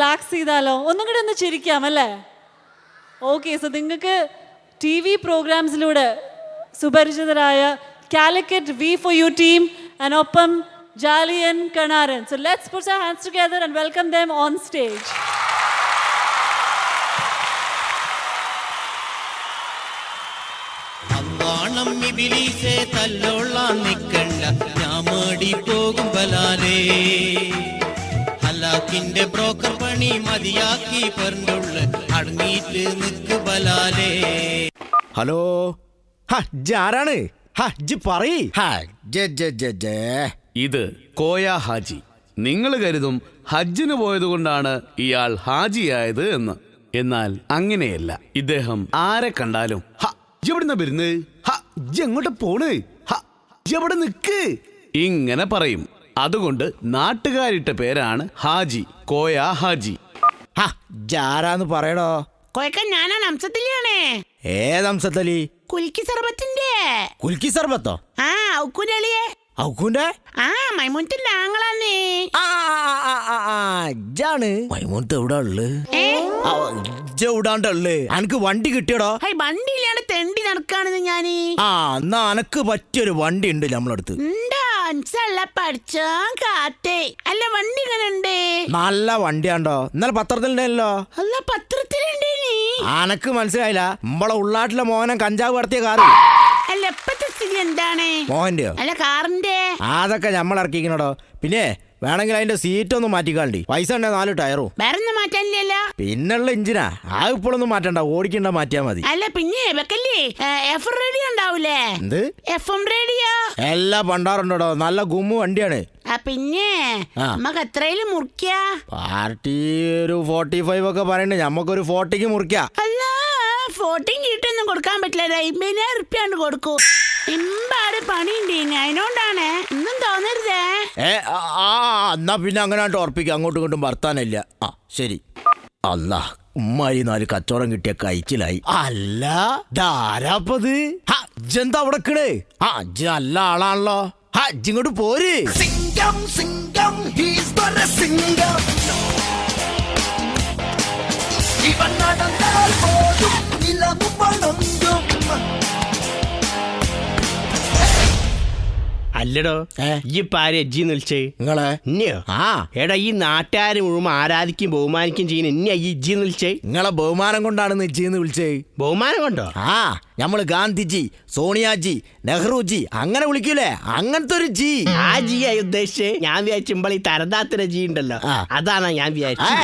Relax ചെയ്താലോ? ഒന്നും കൂടി ഒന്ന് ചിരിക്കാം അല്ലേ? ഓക്കെ, സോ നിങ്ങൾക്ക് TV പ്രോഗ്രാംസിലൂടെ സുപരിചിതരായ കാലിക്കറ്റ് V4U ടീം and ഒപ്പം Jali and Kanaran. So let's put our hands together and welcome them on stage. അവാണം ഇബിലീസേ തല്ലോളാൻ നിക്കണ്ട ഞാമേടി പോകും ബലാലേ ഹലാക്കിന്റെ ബ്രോക്കർ പണി മതിയാക്കി പറഞ്ഞുള്ള അടങ്ങിയിട്ട് നിക്ക് ബലാലേ. ഹലോ, ആരാണ്? പറയ്. ഇത് കോയ ഹാജി. നിങ്ങൾ കരുതും ഹജ്ജിന് പോയതുകൊണ്ടാണ് ഇയാൾ ഹാജിയായത് എന്ന്. എന്നാൽ അങ്ങനെയല്ല. ഇദ്ദേഹം ആരെ കണ്ടാലും എവിടുന്ന വരുന്നത്, എങ്ങോട്ട് പോണ്, എവിടെ നിക്ക് ഇങ്ങനെ പറയും. അതുകൊണ്ട് നാട്ടുകാരിട്ട പേരാണ് ഹാജി, കോയ ഹാജി. ആരാന്ന് പറയടോ? കോയക്ക ഞാനാണ് അംസത്തലിയാണേ. ഏതംസത്തലി? കുൽക്കി സർബത്തിന്റെ. കുൽക്കി സർബത്തോ? ആ ഔക്കൂലിയെ. ഔക്കൂന്റെ? ആ മൈമൂനത്തിന്റെ ആങ്ങളാന്നേ. ഇജ്ജാണ് മൈമൂനത്ത് എവിടെ ഉള്ളു? എവിടാണ്ടള്ളു? അനക്ക് വണ്ടി കിട്ടിയടോ? വണ്ടി ഇല്ലാണ്ട് തെണ്ടി നടക്കാണെന്ന് ഞാന്. എന്നാ അനക്ക് പറ്റിയൊരു വണ്ടി ഉണ്ട് നമ്മളടുത്ത്. പഠിച്ചോ കാത്തേ. അല്ല വണ്ടി ഇങ്ങനെ ഉണ്ട്. നല്ല വണ്ടിയാണ്ടോ? ഇന്നലെ പത്രത്തിലുണ്ടല്ലോ. അല്ല പത്രത്തിലുണ്ടേ. അനക്ക് മനസ്സിലായില്ല? നമ്മളെ ഉള്ളാട്ടിലെ മോഹനം കഞ്ചാവ് കടത്തിയ കാറ്. അല്ല ഇപ്പത്തെ സ്ഥിതി എന്താണ്? മോഹന്റെയോ? അല്ല കാറിന്റെ. അതൊക്കെ നമ്മൾ ഇറക്കിക്കണടോ. പിന്നെ വേണമെങ്കിൽ അതിന്റെ സീറ്റ് ഒന്ന് മാറ്റിക്കാണ്ടി. പൈസ ഉണ്ടേ 4 ടയറും. വേറൊന്നും മാറ്റാനില്ലല്ലോ. പിന്നുള്ള ഇഞ്ചിനാ. ആ ഇപ്പോഴൊന്നും മാറ്റണ്ട, ഓടിക്കണ്ട, മാറ്റിയാ മതി. അല്ല പിന്നെ വെക്കല്ലേ FM റേഡിയോ ഉണ്ടാവൂലേ? എന്ത് FM റേഡിയോ? എല്ലാ പണ്ടാറുണ്ടോ. നല്ല ഗുമ്മു വണ്ടിയാണ്. പിന്നെ നമുക്ക് എത്രയിലും മുറിക്ക? പാർട്ടി ഒരു 45 ഒക്കെ പറയണ്ടേ. ഞമ്മക്കൊരു 40ക്ക് മുറിക്കാം. അല്ല 40 കിട്ടൊന്നും കൊടുക്കാൻ പറ്റില്ല. 50,000 റുപ്യാണ്ട് കൊടുക്കൂ. ഇമ്പാട് പണിയുണ്ട്. അതിനോണ്ടാണ് ഒന്നും തോന്നരുതേ. എന്നാ പിന്നെ അങ്ങനെ ഉറപ്പിക്കാം. അങ്ങോട്ടും ഇങ്ങോട്ടും വർത്താനില്ല. ശരി. അല്ല ഉമ്മായി 4 കച്ചവടം കിട്ടിയ കഴിച്ചിലായി. അല്ല ധാരാപ്പത് എന്താ അവിടെ കിടേ? നല്ല ആളാണല്ലോ. ഇങ്ങോട്ട് പോര്. സിംഗം സിംഗം ഹീസ് ദ സിംഗം ഇവൻ നടന്നാൽ പോലും നിലവും വളർന്നും. അല്ലടോ, ഈ പാര് എജ്ജിന്ന് വിളിച്ചേ നിങ്ങളെ ഇന്നെയോ? എടാ ഈ നാട്ടുകാര് മുഴുവൻ ആരാധിക്കും ബഹുമാനിക്കും ചെയ്യുന്ന ഇന്നെയാ ഈ ഇജ്ജിന്ന് വിളിച്ചേ? നിങ്ങളെ ബഹുമാനം കൊണ്ടാണ് ഇജ്ജിന്ന് വിളിച്ചേ. ബഹുമാനം കൊണ്ടോ? നമ്മള് ഗാന്ധിജി, സോണിയാജി, നെഹ്റുജി അങ്ങനെ വിളിക്കൂലേ? അങ്ങനത്തെ ഒരു ജി. ആ ജി ആയി ഉദ്ദേശിച്ചേ? ഞാൻ വിചാരിച്ചുമ്പോൾ ഈ തരതാത്തിര ജി ഉണ്ടല്ലോ, അതാണോ ഞാൻ വിചാരിച്ചത്.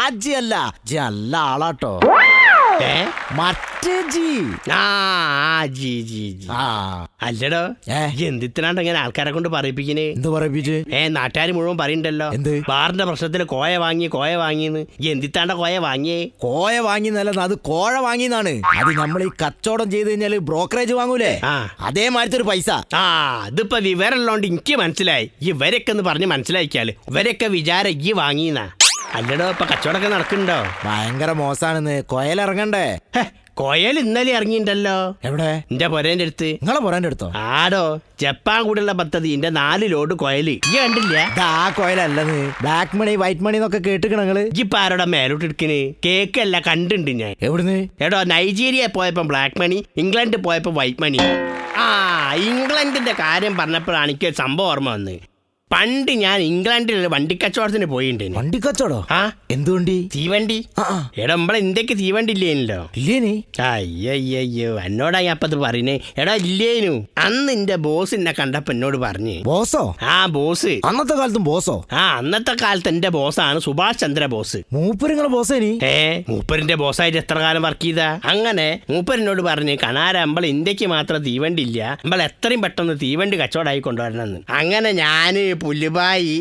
ആ ജി അല്ല, ജി നല്ല ആളാട്ടോ. മറ്റേ ജി. G G G. അല്ലടോ, എന്തിനാണ്ട് ഇങ്ങനെ ആൾക്കാരെ കൊണ്ട് പറയിപ്പിക്കണേ? എന്ത് പറയിപ്പിച്ച്? നാട്ടുകാർ മുഴുവൻ പറയണ്ടല്ലോ എന്ത് ബാറിന്റെ പ്രശ്നത്തിൽ കോയ വാങ്ങിന്ന്. എന്തിത്താണ്ട കോയ വാങ്ങിയേ? കോയ വാങ്ങിന്നല്ല, അത് കോഴ വാങ്ങിന്നാണ്. അത് നമ്മൾ ഈ കച്ചവടം ചെയ്ത് കഴിഞ്ഞാല് ബ്രോക്കറേജ് വാങ്ങൂലേ, അതേമാതിരത്തെ ഒരു പൈസ. അതിപ്പോ വിവരമുള്ളോണ്ട് എനിക്ക് മനസ്സിലായി. ഇവരൊക്കെ എന്ന് പറഞ്ഞ് മനസ്സിലാക്കിയാല് ഇവരൊക്കെ വിചാരം ഈ വാങ്ങിന്നാ. അല്ലടോ, ഇപ്പൊ കച്ചവടമൊക്കെ നടക്കുന്നുണ്ടോ? ഭയങ്കര മോശാണെന്ന്. കൊയലിറങ്ങണ്ടേ? കൊയൽ ഇന്നലെ ഇറങ്ങിണ്ടല്ലോ. എവിടെ? എന്റെ പൊരേന്റെ അടുത്ത്. നിങ്ങളെ പൊരേന്റെ അടുത്തോ? ആടോ, ജപ്പാൻ കൂടെയുള്ള പദ്ധതി എന്റെ 4 ലോഡ് കൊയല്. ഈ കണ്ടില്ല? ആ കൊയലല്ലെന്ന്. ബ്ലാക്ക് മണി വൈറ്റ് മണി എന്നൊക്കെ കേട്ടിക്കണ നിങ്ങള്? ഇപ്പൊ ആരോടെ മേലോട്ട് എടുക്കണ്? കേക്കല്ല, കണ്ടുണ്ട് ഞാൻ. എവിടുന്ന്? എടോ, നൈജീരിയ പോയപ്പോ ബ്ലാക്ക് മണി, ഇംഗ്ലണ്ട് പോയപ്പോ വൈറ്റ് മണി. ഇംഗ്ലണ്ടിന്റെ കാര്യം പറഞ്ഞപ്പോഴാണ് എനിക്ക് ഒരു സംഭവം ഓർമ്മ വന്ന്. പണ്ട് ഞാൻ ഇംഗ്ലണ്ടിൽ വണ്ടിക്കച്ചവടത്തിന് പോയിട്ടുണ്ട്. വണ്ടിക്കച്ചവടോ? എന്ത് വണ്ടി? തീവണ്ടി. എടാ, നമ്മളെ ഇന്ത്യക്ക് തീവണ്ടി ഇല്ലേനല്ലോ. ഇല്ലേനി? അയ്യോ, എന്നോടാ ഞാൻ അപ്പത് പറയുന്നേ. എടാ ഇല്ലേനു. അന്ന് എന്റെ ബോസ് എന്നെ കണ്ടപ്പോ എന്നോട് പറഞ്ഞു. ബോസോ? ബോസ്. അന്നത്തെ കാലത്തും ബോസോ? അന്നത്തെ കാലത്ത് എന്റെ ബോസാണ് സുഭാഷ് ചന്ദ്ര ബോസ്. മൂപ്പരിങ്ങളെ ബോസേനി? മൂപ്പരിന്റെ ബോസായിട്ട് എത്ര കാലം വർക്ക് ചെയ്താ. അങ്ങനെ മൂപ്പരിനോട് പറഞ്ഞു, കണാര നമ്മളെ ഇന്ത്യക്ക് മാത്രം തീവണ്ടി ഇല്ല, നമ്മൾ എത്രയും പെട്ടെന്ന് തീവണ്ടി കച്ചവടമായി കൊണ്ടുവരണമെന്ന്. അങ്ങനെ ഞാന് പുല്ലുബായി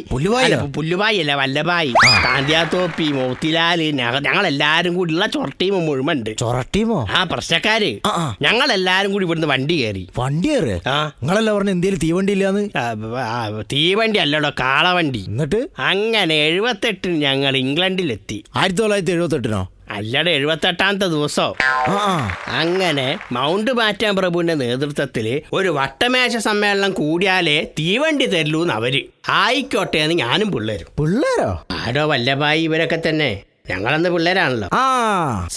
അല്ല വല്ലഭായി, കാന്ത്യാത്തോപ്പി, മോത്തിലാല്, ഞങ്ങളെല്ലാരും കൂടി ഉള്ള ചൊറട്ടീമോ മുഴുവണ്ട്. ചൊറട്ടീമോ? പ്രശ്നക്കാര് ഞങ്ങളെല്ലാരും കൂടി ഇവിടുന്ന് വണ്ടി കയറി. വണ്ടി കയറി? നിങ്ങളല്ല പറഞ്ഞ ഇന്ത്യയിൽ തീവണ്ടി ഇല്ലാന്ന്? തീവണ്ടി അല്ലടോ, കാളവണ്ടി. എന്നിട്ട് അങ്ങനെ 78 ഞങ്ങൾ ഇംഗ്ലണ്ടിലെത്തി. 1978നോ? അല്ലടെ 78ാമത്തെ ദിവസം ആ അങ്ങനെ മൗണ്ട് ബാറ്റാൻ പ്രഭുവിന്റെ നേതൃത്വത്തിൽ ഒരു വട്ടമേശ സമ്മേളനം കൂടിയാലേ തീവണ്ടി തരലൂന്ന് അവര്. ആയിക്കോട്ടെ എന്ന് ഞാനും പിള്ളേരും. പിള്ളേരോ? ആരോ വല്ലഭായി ഇവരൊക്കെ തന്നെ. ഞങ്ങളന്ന് പിള്ളേരാണല്ലോ. ആ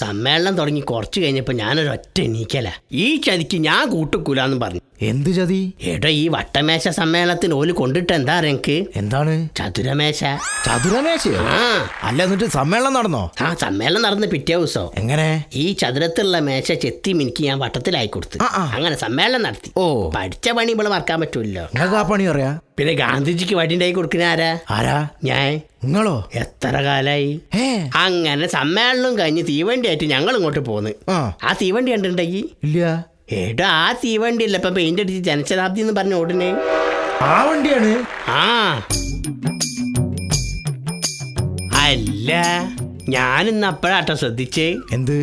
സമ്മേളനം തുടങ്ങി കുറച്ച് കഴിഞ്ഞപ്പോ ഞാനൊരു ഒറ്റ എണീക്കല. ഈ ചതിക്ക് ഞാൻ കൂട്ടുക്കൂലെന്ന് പറഞ്ഞു. എന്ത് ചതി? എടോ, ഈ വട്ടമേശ സമ്മേളനത്തിന് ഓല് കൊണ്ടിട്ട് എന്താ എനിക്ക്? എന്താണ്? ചതുരമേശ. ചതുരമേശയോ? ആ അല്ല, എന്നിട്ട് സമ്മേളനം നടന്നോ? ആ സമ്മേളനം നടന്ന് പിറ്റേ ദിവസം എങ്ങനെ? ഈ ചതുരത്തിലുള്ള മേശ ചെത്തി മിനിക്ക് ഞാൻ വട്ടത്തിലായി കൊടുത്തു. അങ്ങനെ സമ്മേളനം നടത്തി. ഓ, പഠിച്ച പണി ഇവിടെ മറക്കാൻ പറ്റൂല്ലോ. നിങ്ങൾക്ക് ആ പണി അറിയാ? പിന്നെ ഗാന്ധിജിക്ക് വടിണ്ടായി കൊടുക്കുന്ന ആരാ? ആരാ? ഞാൻ. നിങ്ങളോ? എത്ര കാലായി. അങ്ങനെ സമ്മേളനം കഴിഞ്ഞ് തീവണ്ടി ആയിട്ട് ഞങ്ങൾ ഇങ്ങോട്ട് പോന്ന്. ആ തീവണ്ടി കണ്ടിട്ടുണ്ടെങ്കിൽ ഇല്ല. ഏടാ, ആ തീവണ്ടി അല്ല ഇപ്പൊ പെയിന്റ് അടിച്ച് ജനശതാബ്ദി എന്ന് പറഞ്ഞ ഉടനെ ആ വണ്ടിയാണ്. ആ അല്ല, ഞാനിന്ന് അപ്പോഴാട്ടോ ശ്രദ്ധിച്ചേ. എന്ത്?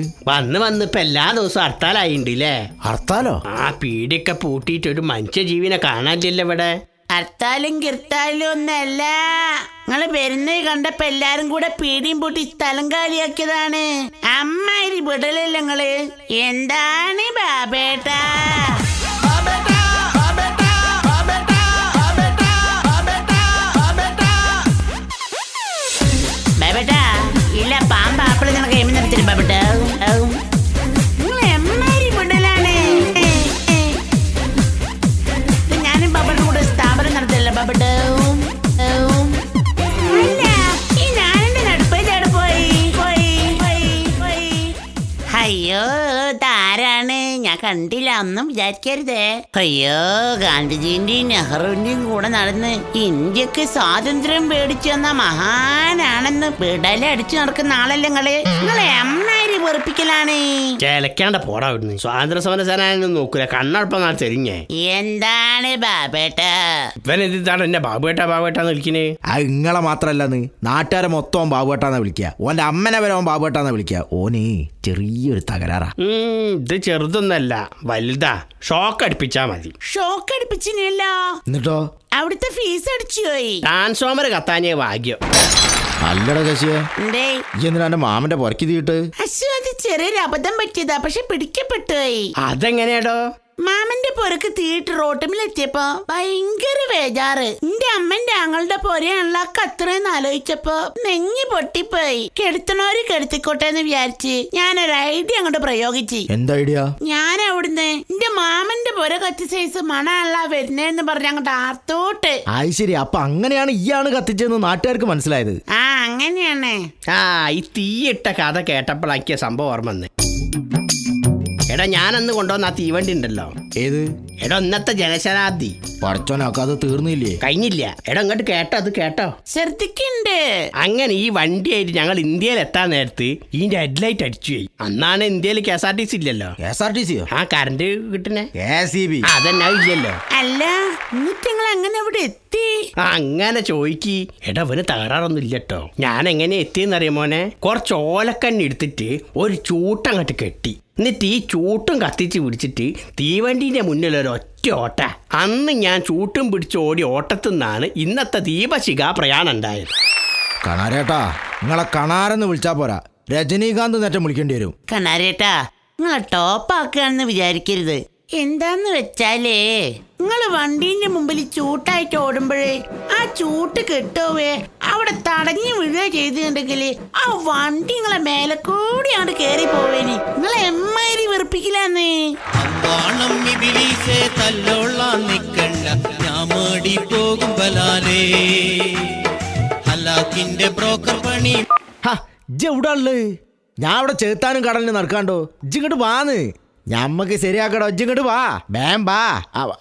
വന്നിപ്പോ എല്ലാ ദിവസവും ഹർത്താലായിണ്ടല്ലേ? ഹർത്താലോ? ആ പീടിയൊക്കെ പൂട്ടിയിട്ട് ഒരു മനുഷ്യജീവിനെ കാണാനില്ലല്ലോ ഇവിടെ. ഹർത്താലും കിർത്താലും ഒന്നല്ല, നിങ്ങള് വരുന്നത് കണ്ടപ്പോ എല്ലാരും കൂടെ പീടിയും പൂട്ടി സ്ഥലം കാലിയാക്കിയതാണ്. അമ്മാതിരി വിടലല്ല നിങ്ങള്. എന്താണ് ബാബേട്ടാ? ബാബേട്ടാ ഇല്ല, പാമ്പ് ആപ്പിള് നിങ്ങളെ കൈമിൽ നിർത്തില്ല ബാബേട്ടാ. നിങ്ങൾ എമ്മാതിരി വിടലാണ്. ഞാനും ബാബയുടെ കൂടെ സ്ഥാപനം നടത്തില്ല ബാബേട്ടാ. അയ്യോ, താരാണ്? ഞാൻ കണ്ടില്ല, ഒന്നും വിചാരിക്കരുതേ. അയ്യോ, ഗാന്ധിജിന്റെയും നെഹ്റുവിന്റെയും കൂടെ നടന്ന് ഇന്ത്യക്ക് സ്വാതന്ത്ര്യം മേടിച്ചു തന്ന മഹാനാണെന്ന് വിടലടിച്ചു നടക്കുന്ന ആളല്ലേ നിങ്ങളെ അമ്മാരി വെറുപ്പിക്കലാണ്. ചേലക്കാണ്ട പോടാ ഇവിടുന്ന്. സ്വാതന്ത്ര്യ സമര സേനാനൊന്നും നോക്കൂല, കണ്ണടപ്പം നാളെ തെരിഞ്ഞേ. എന്താണ് ബാബേട്ടാ? ഇവനെന്താണ് എന്നെ ബാബുവേട്ടാ ബാബുവേട്ടാന്ന് വിളിക്കണേ? അത് ഇങ്ങളെ മാത്രല്ലെന്ന്, നാട്ടുകാരെ മൊത്തം ബാബുവേട്ടാന്നാ വിളിക്കുക. ഓന്റെ അമ്മനെ വരെ ഓൻ ബാബുവേട്ടാന്നാ വിളിക്കുക. ഓന് ചെറിയൊരു തകരാറാ. ഇത് ചെറുതൊന്നല്ല, വലുതാ. ഷോക്ക് അടിപ്പിച്ചാ മതി. ഷോക്ക് അടിപ്പിച്ചില്ല. എന്നിട്ടോ? അവിടുത്തെ ഫീസ് അടിച്ചു പോയി. ട്രാൻസ്ഫോമർ കത്താനേ ഭാഗ്യം. അല്ലട ശശിയെ, എന്തിനാ എന്റെ മാമന്റെ പുറക്കി തീട്ട്? അശ്വ, അത് ചെറിയൊരു അബദ്ധം പറ്റിയതാ, പക്ഷെ പിടിക്കപ്പെട്ടു പോയി. അതെങ്ങനെയാടോ? മാമന്റെ പൊരക്ക് തീയിട്ട് റോട്ടുമിലെത്തിയപ്പോ ഭയങ്കര വേജാറ്. എന്റെ അമ്മന്റെ ആങ്ങളുടെ പൊരയാണല്ലോ കത്രയെന്ന് ആലോചിച്ചപ്പോ നെഞ്ഞി പൊട്ടിപ്പോയി. കെടുത്തണോര് കെടുത്തിക്കോട്ടെ എന്ന് വിചാരിച്ച് ഞാനൊരു ഐഡിയ അങ്ങോട്ട് പ്രയോഗിച്ചു. എന്താ ഐഡിയ? ഞാൻ അവിടുന്ന് എന്റെ മാമന്റെ പൊര കത്തി സൈസ് മണല്ല വരുന്നേന്ന് പറഞ്ഞ അങ്ങോട്ട് ആർത്തോട്ട്. ആയി ശരി. അപ്പൊ അങ്ങനെയാണ് ഈയാണ് കത്തിച്ചെന്ന് നാട്ടുകാർക്ക് മനസ്സിലായത്. ആ അങ്ങനെയാണ്. ആ ഈ തീയിട്ട കഥ കേട്ടപ്പോഴാക്കിയ സംഭവം ഓർമ്മ വന്നേ. എടാ, ഞാനന്ന് കൊണ്ടുവന്ന ആ തീവണ്ടി ഉണ്ടല്ലോ. ഏത്? എടാ, ഇന്നത്തെ ജനശതാബ്ദി. പടച്ചോനൊക്കെ അത് തീർന്നില്ലേ? കഴിഞ്ഞില്ല. എടാ, ഇങ്ങോട്ട് കേട്ടോ, അത് കേട്ടോ. ശ്രദ്ധിക്കണ്ട്. അങ്ങനെ ഈ വണ്ടിയായിട്ട് ഞങ്ങൾ ഇന്ത്യയിൽ എത്താൻ നേരത്ത് ഇതിന്റെ ഹെഡ്ലൈറ്റ് അടിച്ചു പോയി. അന്നാണ് ഇന്ത്യയിൽ KSRTC ഇല്ലല്ലോ. KSRTC? ആ കറണ്ട് കിട്ടണേ KCB. അതെന്നാ ഇല്ലല്ലോ. അല്ല, എന്നിട്ട് നിങ്ങൾ അങ്ങനെ അവിടെ എത്തി? അങ്ങനെ ചോദിക്കി. എടാ, അവന് തകരാറൊന്നും ഇല്ലട്ടോ. ഞാൻ എങ്ങനെ എത്തിയെന്നറിയാം മോനെ? കുറച്ച് ഓലക്കണ്ണി എടുത്തിട്ട് ഒരു ചൂട്ടങ്ങോട്ട് കെട്ടി. എന്നിട്ട് ഈ ചൂട്ടും കത്തിച്ച് പിടിച്ചിട്ട് തീവണ്ടീന്റെ മുന്നിൽ ഒരു ഒറ്റ ഓട്ട. അന്ന് ഞാൻ ചൂട്ടും പിടിച്ച് ഓടി ഓട്ടത്തിൽ നിന്നാണ് ഇന്നത്തെ ദീപശിഖ പ്രയാണം ഉണ്ടായത്. കണാരേട്ടാ, നിങ്ങളെ കണാരെന്ന് വിളിച്ചാ പോരാ, രജനീകാന്ത് നേറ്റം വിളിക്കേണ്ടി വരും. കണാരേട്ടാ, നിങ്ങളെ ടോപ്പാക്കുകയാണെന്ന് വിചാരിക്കരുത്. എന്താന്ന് വെച്ചാലേ, നിങ്ങള് വണ്ടീന്റെ മുമ്പിൽ ചൂട്ടായിട്ട് ഓടുമ്പോഴേ ആ ചൂട്ട് കെട്ടുവേ അവിടെ തടഞ്ഞു വീഴുക ചെയ്തിട്ടുണ്ടെങ്കിൽ ആ വണ്ടി നിങ്ങളെ മേലെ കൂടിയാണ് കേറി പോവേനി. നിങ്ങളെ എമ്മാരി വെറുപ്പിക്കില്ലാന്നേ. തല്ലോളാൻ നിക്കണ്ട, ഞാൻ മേടി പോകും ബലാലേ. ഹലാക്കിന്റെ ബ്രോക്കർ പണി. എവിടാള്? ഞാൻ അവിടെ ചേത്താനും കടലിന് നടക്കാണ്ടോ. ഇജ്ജിങ്ങോട്ട് വാന്ന്, ഞമ്മക്ക് ശരിയാക്കടോ. ഇജ്ജിങ്ങോട്ട് വാ, വേം വാ.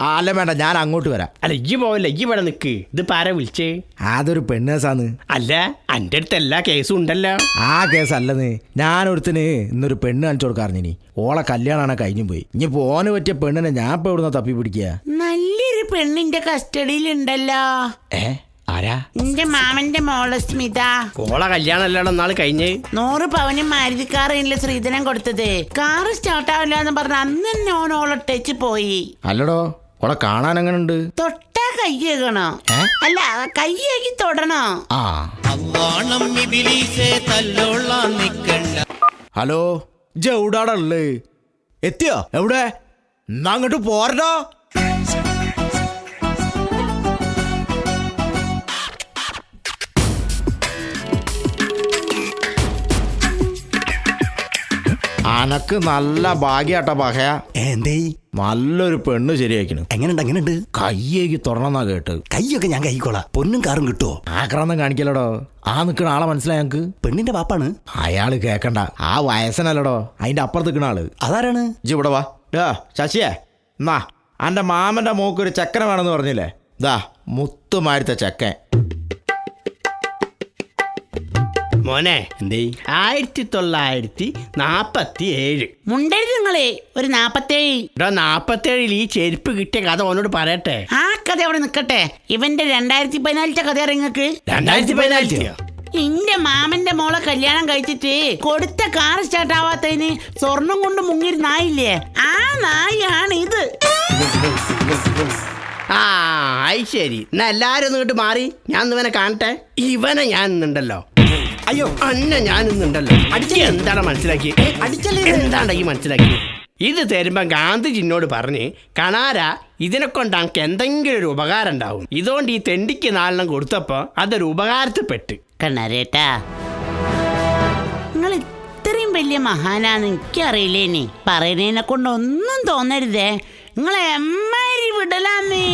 അല്ല വേണ്ട, ഞാൻ അങ്ങോട്ട് വരാം. അല്ല, ഇജ്ജ് പോവല്ല, ഇജ്ജ് ഇവിടെ നിക്ക്. ഇത് പാര വിളിച്ചേ? അതൊരു പെണ്ണേസാന്ന്. അല്ല, അന്റെ അടുത്ത് എല്ലാ കേസും ഉണ്ടല്ലോ. ആ കേസല്ലെന്ന്, ഞാനൊരുത്തിന് ഇന്നൊരു പെണ്ണ് കാണിച്ചു കൊടുക്കാറിഞ്ഞിനി. ഓളെ കല്യാണമാണ് കഴിഞ്ഞു പോയി. ഇനി പോന് പറ്റിയ പെണ്ണിനെ ഞാൻ ഇപ്പൊ എവിടുന്ന തപ്പി പിടിക്കുക? നല്ലൊരു പെണ്ണിന്റെ കസ്റ്റഡിയിലുണ്ടല്ലോ. ആരാ? എന്റെ മാമന്റെ മോള് സ്മിത. ഓളെ കല്യാണം അല്ലാടോ നാള് കഴിഞ്ഞ്. 100 പവനും മാരുതി കാറില്ല ശ്രീധനം കൊടുത്തത്. കാറ് സ്റ്റാർട്ട് ആവില്ല എന്ന് പറഞ്ഞ അന്ന് തന്നെ ഓളൊട്ടേച്ച് പോയി. അല്ലടോ, ഓളെ കാണാൻ എങ്ങനെ ഉണ്ട്? തൊട്ടാ കയ്യേകണോ? അല്ല, കയ്യേക്ക് തൊടണോ? തല്ലോളാൻ നിക്കണ്ട. ഹലോ എവിടാടാ ഉള്ളേ? എത്തിയോ? എവിടെ? എന്നാ അങ്ങോട്ട് പോരടാ. അനക്ക് നല്ല ഭാഗ്യാട്ടാ പഹയ. എന്തേ? നല്ലൊരു പെണ്ണ് ശരിയാക്കണ്. എങ്ങനെയുണ്ട്? കയ്യേക്ക് തുറന്നാ കേട്ട്. കൈയൊക്കെ ഞാൻ കൈക്കോളാം. പൊന്നും കാറും കിട്ടുമോ? ആക്രാന്തം കാണിക്കലടോ. ആ നിക്കണ ആളെ മനസ്സിലായി ഞങ്ങക്ക്. പെണ്ണിന്റെ പാപ്പാണ്. അയാള് കേക്കണ്ട, ആ വയസ്സനല്ലടോ, അതിന്റെ അപ്പുറത്ത് നിൽക്കണ ആള്. അതാരാണ്? ഇജ്ജ് ഇവിടെ വാ. ഡാ ശശിയേ, എന്നാ അന്റെ മാമന്റെ മോക്കൊരു ചക്കന വേണമെന്ന് പറഞ്ഞില്ലേ? ദാ മുത്തുമാരത്തെ ചക്കൻ. മോനെ, എന്തേ? 1947. മുണ്ടരുത് നിങ്ങളെ ഒരു 47. 47 ഈ ചെരുപ്പ് കിട്ടിയ കഥ ഓനോട് പറയട്ടെ. ആ കഥ അവിടെ നിക്കട്ടെ. ഇവന്റെ 2014 കഥ നിങ്ങൾക്ക്. 2014? എന്റെ മാമന്റെ മോളെ കല്യാണം കഴിച്ചിട്ട് കൊടുത്ത കാർ സ്റ്റാർട്ട് ആവാത്തതിന് സ്വർണം കൊണ്ട് മുങ്ങിയൊരു നായില്ലേ, ആ നായാണ് ഇത്. ആ അത് ശരി. എന്നാ എല്ലാരും ഒന്ന് ഇങ്ങോട്ട് മാറി, ഞാൻ ഇവനെ കാണട്ടെ. ഇവനെ ഞാൻ ഇന്നുണ്ടല്ലോ. അയ്യോ അന്നെ ഞാൻ ഇന്നുണ്ടല്ലോ. അടിച്ച് എന്താണ് മനസ്സിലാക്കി? അടിച്ചല്ലേ എന്താണ് ഈ മനസ്സിലാക്കി? ഇത് തരുമ്പം ഗാന്ധിജിന്നോട് പറഞ്ഞ്, കണാര ഇതിനെ കൊണ്ട് എനിക്ക് എന്തെങ്കിലും ഒരു ഉപകാരം ഉണ്ടാവും. ഇതുകൊണ്ട് ഈ തെണ്ടിക്ക് നാലെണ്ണം കൊടുത്തപ്പോ അതൊരു ഉപകാരത്തിൽപ്പെട്ട്. കണ്ണാരേട്ടാ, നിങ്ങൾ ഇത്രയും വലിയ മഹാനാന്ന് എനിക്കറിയില്ലേനി. പറയുന്നതിനെ കൊണ്ട് ഒന്നും തോന്നരുതേ. നിങ്ങളെ എമ്മാരി വിടലാന്നേ.